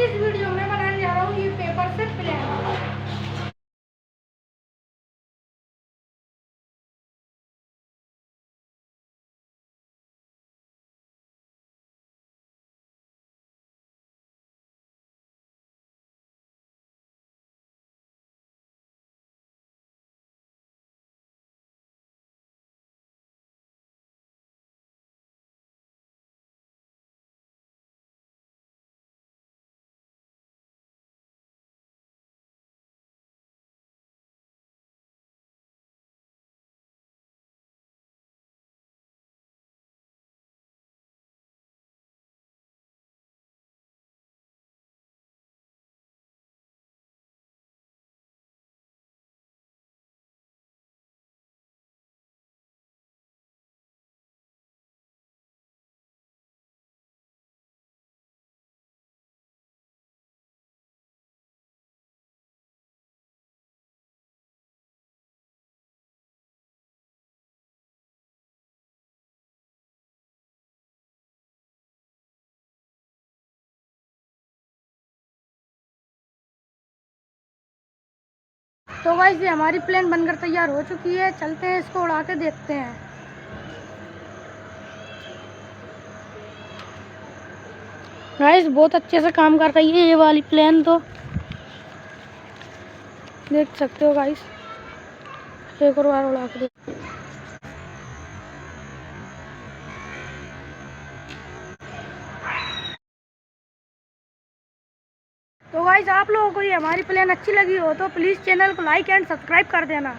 इस वीडियो में बनाने जा रहा हूँ ये पेपर से प्लेन। तो गाइस ये हमारी प्लेन बनकर तैयार हो चुकी है। चलते हैं इसको उड़ा के देखते हैं। गाइस बहुत अच्छे से काम कर रही है ये वाली प्लेन, तो देख सकते हो गाइस। एक और बार उड़ा के देख। तो गाइस आप लोगों को ये हमारी प्लेन अच्छी लगी हो तो प्लीज़ चैनल को लाइक एंड सब्सक्राइब कर देना।